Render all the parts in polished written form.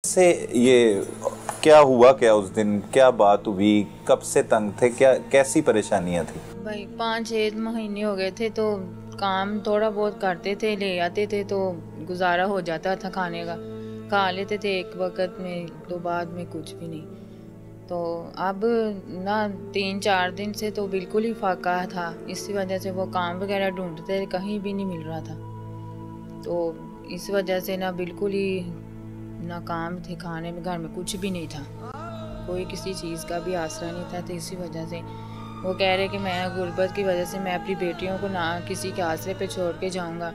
से ये क्या हुआ, क्या उस दिन क्या बात हुई, कब से तंग थे, क्या कैसी परेशानियां थी? भाई 5-6 महीने हो गए थे, तो काम थोड़ा बहुत करते थे, ले आते थे तो गुजारा हो जाता था। खाने का खा लेते थे एक वक्त में, तो बाद में कुछ भी नहीं। तो अब ना 3-4 दिन से तो बिल्कुल ही फाका था। इसी वजह से वो काम वगैरह ढूंढते थे, कहीं भी नहीं मिल रहा था। तो इस वजह से ना बिल्कुल ही ना काम थे, खाने में घर में कुछ भी नहीं था, कोई किसी चीज़ का भी आसरा नहीं था। तो इसी वजह से वो कह रहे कि मैं गुर्बत की वजह से मैं अपनी बेटियों को ना किसी के आसरे पे छोड़ के जाऊंगा,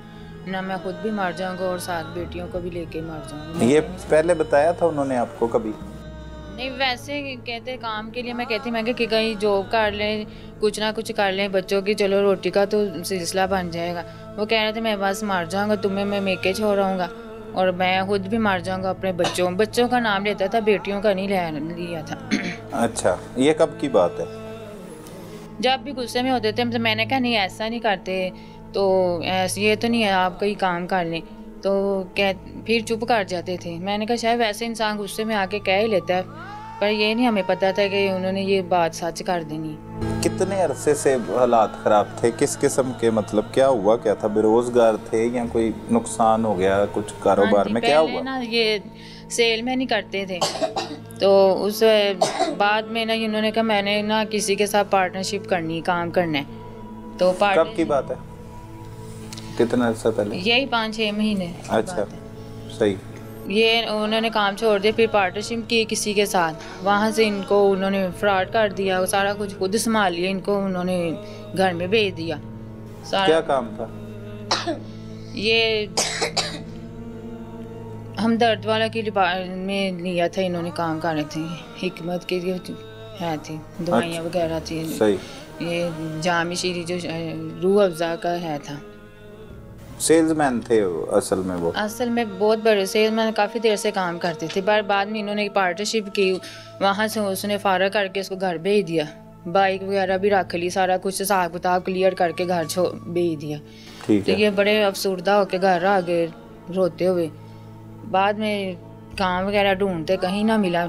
ना मैं खुद भी मर जाऊंगा और साथ बेटियों को भी लेके मर जाऊंगा। ये पहले बताया था उन्होंने आपको कभी? नहीं, वैसे कहते काम के लिए मैं कहती मैं कि कहीं जॉब कर लें, कुछ ना कुछ कर लें बच्चों की, चलो रोटी का तो सिलसिला बन जाएगा। वो कह रहे थे मैं बस मर जाऊंगा, तुम्हें मैं मेके छोड़ाऊंगा और मैं खुद भी मर जाऊंगा। अपने बच्चों का नाम लेता था, बेटियों का नहीं लिया था। अच्छा, ये कब की बात है? जब भी गुस्से में होते थे तो मैंने कहा नहीं ऐसा नहीं करते, तो ऐसे ये तो नहीं है, आप कोई काम कर लें। तो कह फिर चुप कर जाते थे। मैंने कहा शायद वैसे इंसान गुस्से में आके कह ही लेता है, पर ये नहीं हमें पता था कि उन्होंने ये बात सच कर देनी। कितने अरसे से हालात खराब थे, किस किस्म के, मतलब क्या हुआ, क्या था? बेरोजगार थे या कोई नुकसान हो गया कुछ कारोबार में, क्या हुआ? ना ये सेल में नहीं करते थे, तो उस बाद में ना इन्होंने कहा मैंने ना किसी के साथ पार्टनरशिप करनी, काम करना है। तो कब की बात है, कितना अर्सा पहले? यही 5-6 महीने। अच्छा, सही। ये उन्होंने काम छोड़ दिया, फिर पार्टनरशिप की किसी के साथ, वहाँ से इनको उन्होंने फ्रॉड कर दिया, सारा कुछ खुद संभाल लिया, इनको उन्होंने घर में भेज दिया सारा। क्या काम था? ये हमदर्द वाला की में लिया था इन्होंने, काम कर रहे थे, हिकमत के लिए है थी, दवाइयाँ वगैरह थी। सही। ये जामी शीरी जो रूह अफ़ज़ा का है था। सेल्समैन थे असल में वो? असल में बहुत बड़े सेल्समैन, काफ़ी देर से काम करते थे, पर बाद में इन्होंने पार्टनरशिप की, वहाँ से उसने फारग करके उसको घर भेज दिया, बाइक वगैरह भी रख ली, सारा कुछ हिसाब किताब क्लियर करके घर भेज दिया। ठीक है। तो ये बड़े अफसरदा होके घर आ गए रोते हुए। बाद में काम वगैरह ढूंढते, कहीं ना मिला।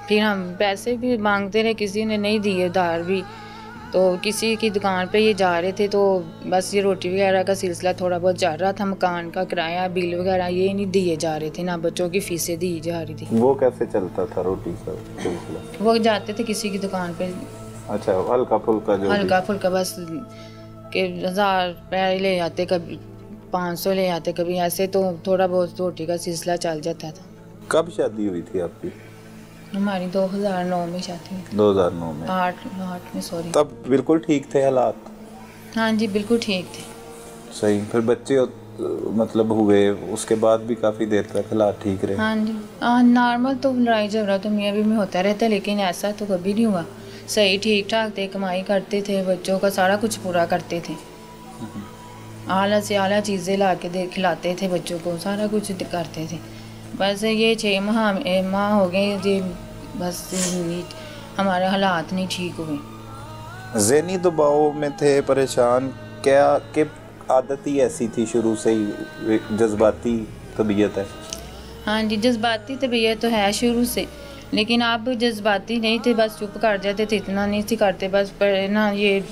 फिर हम पैसे भी मांगते रहे, किसी ने नहीं दिए उधार भी। तो किसी की दुकान पे ये जा रहे थे, तो बस ये रोटी वगैरह का सिलसिला थोड़ा बहुत चल रहा था, मकान का किराया बिल वगैरह ये नहीं दिए जा रहे थे, ना बच्चों की फीसें दी जा रही थी। वो कैसे चलता था रोटी का सिलसिला? वो जाते थे किसी की दुकान पे। अच्छा, हल्का फुल्का जो हल्का फुल्का बस के 1000 रुपये ले आते, कभी 500 ले आते, कभी ऐसे, तो थोड़ा बहुत रोटी का सिलसिला चल जाता था। कब शादी हुई थी आपकी? हमारी 2009 में शादी हुई। 2009 में? 8 में, सॉरी। तब बिल्कुल ठीक थे हालात? हाँ जी, बिल्कुल ठीक थे। सही। फिर बच्चे मतलब हुए, उसके बाद भी काफ़ी देर तक हालात ठीक रहे? हाँ जी, हाँ, नॉर्मल तो लड़ाई झगड़ा तो मियाँ बीवी में होता रहता है, लेकिन ऐसा तो कभी नहीं हुआ। सही ठीक ठाक थे, कमाई करते थे, बच्चों का सारा कुछ पूरा करते थे, आला से आला चीज़ें ला के खिलाते थे बच्चों को, सारा कुछ करते थे। बस ये 6 माह हो गए जी, बस हमारे हालात नहीं ठीक हुए। ज़हनी दबाव में थे, परेशान, क्या कि आदत ही ऐसी थी शुरू से ही, जज्बाती तबीयत है? हाँ जी, जज्बाती तबीयत तो है शुरू से, लेकिन आप जज्बाती नहीं थे, बस चुप कर जाते थे, इतना नहीं थी करते बस। पर ना ये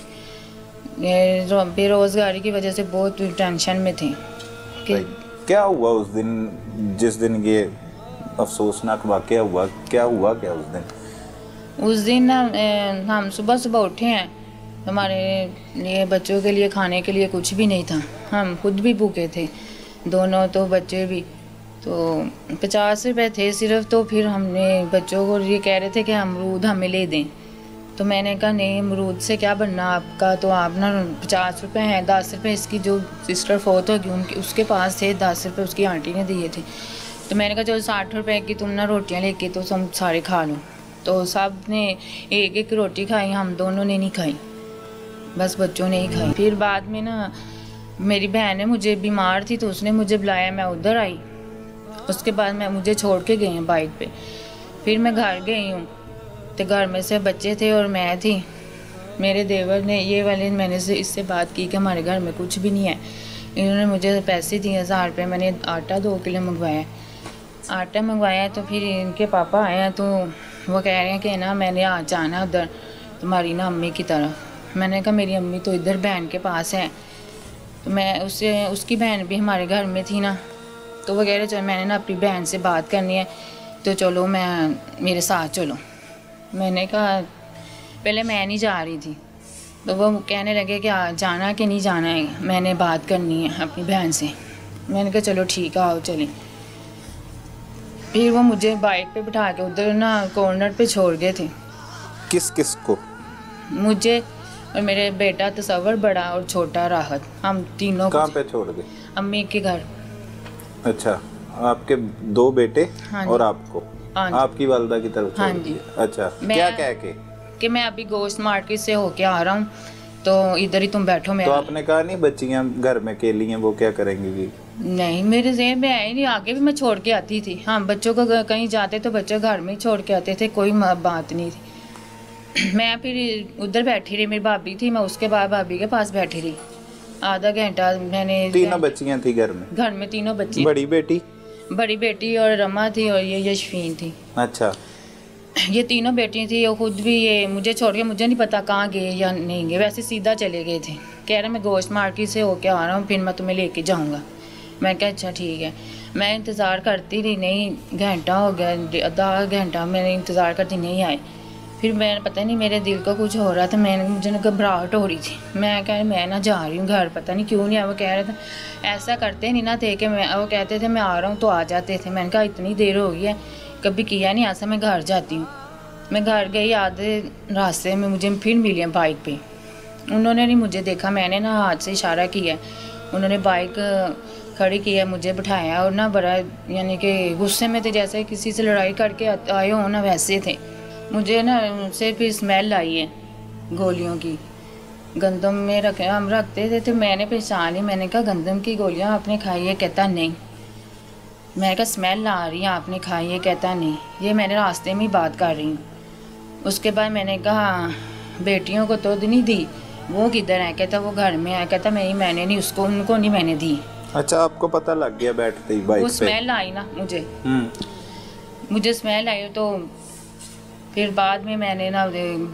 बेरोज़गारी की वजह से बहुत टेंशन में थे कि क्या हुआ उस दिन, जिस दिन ये अफसोसनाक वाक़या हुआ? क्या हुआ क्या उस दिन ना हम सुबह सुबह उठे हैं, हमारे लिए बच्चों के लिए खाने के लिए कुछ भी नहीं था, हम खुद भी भूखे थे दोनों, तो बच्चे भी। तो 50 रुपये थे सिर्फ। तो फिर हमने बच्चों को ये कह रहे थे कि अमरूद हमें ले दें, तो मैंने कहा नहीं, अमरूद से क्या बनना आपका, तो आप ना 50 रुपये हैं, 10 रुपये इसकी जो सिस्टर फोत होगी उनके उसके पास थे, 10 रुपये उसकी आंटी ने दिए थे। तो मैंने कहा चलो 60 रुपये की तुम ना रोटियां लेके तो तुम सारे खा लो। तो सब ने एक एक रोटी खाई, हम दोनों ने नहीं खाई, बस बच्चों ने ही खाई। फिर बाद में ना मेरी बहन है, मुझे बीमार थी तो उसने मुझे बुलाया, मैं उधर आई। उसके बाद मुझे छोड़ के गए हैं बाइक पे। फिर मैं घर गई हूँ, तो घर में से बच्चे थे और मैं थी। मेरे देवर ने मैंने इससे बात की कि हमारे घर में कुछ भी नहीं है। इन्होंने मुझे पैसे दिए 1000 रुपये, मैंने आटा 2 किलो मंगवाया। आटा मंगवाया तो फिर इनके पापा आए हैं तो वो कह रहे हैं कि ना मैंने आज जाना है उधर तुम्हारी ना अम्मी की तरफ। मैंने कहा मेरी अम्मी तो इधर बहन के पास है। तो मैं उसकी बहन भी हमारे घर में थी ना, तो वो कह रहे चलो मैंने ना अपनी बहन से बात करनी है तो चलो मेरे साथ चलो। मैंने कहा पहले मैं नहीं जा रही थी, तो वो कहने लगे कि जाना कि नहीं जाना है, मैंने बात करनी है अपनी बहन से। मैंने कहा चलो ठीक है आओ चलें। फिर वो मुझे बाइक पे बिठा के उधर ना कॉर्नर पे छोड़ गए थे। किस किस को? मुझे और मेरे बेटा तसव्वुर, बड़ा और छोटा राहत, हम तीनों को। कहाँ पे छोड़ गए? अम्मी के घर। अच्छा, आपके 2 बेटे? हाँ और आपको? हाँ आपकी वालदा की तरफ छोड़ हाँ जी। दिया। अच्छा, क्या कह के? कि मैं अभी गोश्त मार्केट से होके आ रहा हूँ तो इधर ही तुम बैठो। मैं तो आपने कहा नहीं बच्चियां घर में अकेली हैं, वो क्या करेंगी? नहीं, मेरे ज़हन में आया नहीं, आगे भी मैं छोड़ के आती थी। हाँ, बच्चों को कहीं जाते तो बच्चे घर में ही छोड़ के आते थे, कोई बात नहीं थी। मैं फिर उधर बैठी रही, मेरी भाभी थी, मैं उसके बाद भाभी के पास बैठी रही आधा घंटा। मैंने 3 बच्चियां थी घर में? घर में 3 बच्ची। बड़ी बेटी और रमा थी और ये यशफीन थी। अच्छा, ये 3 बेटियां थी। और खुद भी ये मुझे छोड़ के मुझे नहीं पता कहाँ गए या नहीं गए, वैसे सीधा चले गए थे। कह रहे मैं गोश्त मार्केट से होके आ रहा हूँ, फिर मैं तुम्हें लेके जाऊँगा। मैं कहा अच्छा ठीक है। मैं इंतज़ार करती रही, नहीं घंटा हो गया, आधा घंटा मैंने इंतज़ार करती, नहीं आए। फिर मैंने पता नहीं मेरे दिल को कुछ हो रहा था, मुझे घबराहट हो रही थी। मैं कह मैं ना जा रही हूँ घर, पता नहीं क्यों नहीं आया। वो कह रहे थे ऐसा करते नहीं ना थे कि वो कहते थे मैं आ रहा हूँ तो आ जाते थे। मैंने कहा इतनी देर हो गई है कभी किया नहीं ऐसा, मैं घर जाती हूँ। मैं घर गई, आधे रास्ते में मुझे फिर मिली बाइक पे। उन्होंने नहीं मुझे देखा, मैंने ना हाथ से इशारा किया, उन्होंने बाइक खड़ी की है, मुझे बिठाया और ना बड़ा यानी कि गुस्से में थे, जैसे किसी से लड़ाई करके आए हो ना वैसे थे। मुझे ना उनसे फिर स्मेल आई है गोलियों की, गंदम में हम रखते थे तो मैंने पहचान ली। मैंने कहा गंदम की गोलियां आपने खाई है? कहता नहीं। मैंने कहा स्मेल आ रही है, आपने खाई है? कहता नहीं। ये मैंने रास्ते में ही बात कर रही हूँ। उसके बाद मैंने कहा बेटियों को तो नहीं दी, वो किधर है? कहता वो घर में है। कहता मैंने नहीं, उनको नहीं मैंने दी। अच्छा, आपको पता लग गया बैठते ही बाइक वो पे? स्मेल आई ना मुझे स्मेल आई। तो फिर बाद में मैंने ना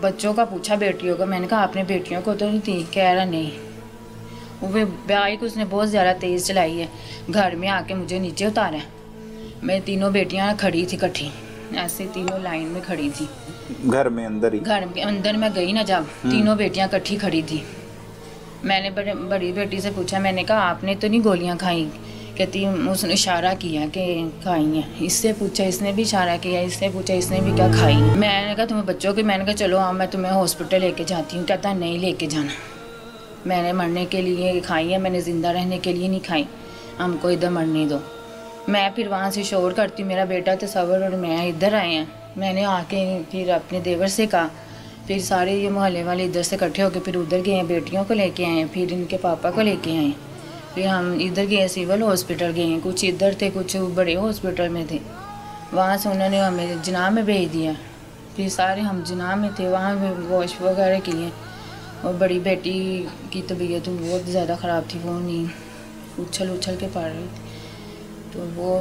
बच्चों का पूछा, बेटियों का। मैंने कहा आपने बेटियों को तो नहीं दी? कह रहा नहीं। वो बाइक उसने बहुत ज़्यादा तेज़ चलाई है, घर में आके मुझे नीचे उतारा। मैं 3 बेटियां खड़ी थी इकट्ठी, ऐसे 3 लाइन में खड़ी थी। घर में अंदर ही? घर के अंदर मैं गई ना जब, 3 बेटियां इकट्ठी खड़ी थी। मैंने बड़ी बेटी से पूछा, मैंने कहा आपने तो नहीं गोलियां खाई? कहती उसने इशारा किया कि खाई हैं। इससे पूछा, इसने भी इशारा किया। इससे पूछा, इसने भी क्या खाई? मैंने कहा तुम्हें बच्चों की? मैंने कहा चलो हाँ मैं तुम्हें हॉस्पिटल लेके जाती हूँ। कहता नहीं लेके जाना, मैंने मरने के लिए खाई है, मैंने ज़िंदा रहने के लिए नहीं खाई, हमको इधर मरने दो। मैं फिर वहाँ से शोर करती, मेरा बेटा तसव्वुर और मैं इधर आए हैं। मैंने आके फिर अपने देवर से कहा, फिर सारे ये मोहल्ले वाले इधर से इकट्ठे होकर फिर उधर गए, बेटियों को लेके आए, फिर इनके पापा को लेके आए। फिर हम इधर गए, सिविल हॉस्पिटल गए, कुछ इधर थे कुछ बड़े हॉस्पिटल में थे। वहाँ से उन्होंने हमें जिनाह में भेज दिया। फिर सारे हम जिनाह में थे, वहाँ वॉश वगैरह किए। और बड़ी बेटी की तबीयत बहुत ज़्यादा ख़राब थी, वो नहीं उछल के पड़ रही थी, तो वो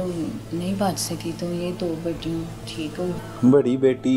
नहीं बच सकी। तो ये 2 बेटियाँ ठीक हो। बड़ी बेटी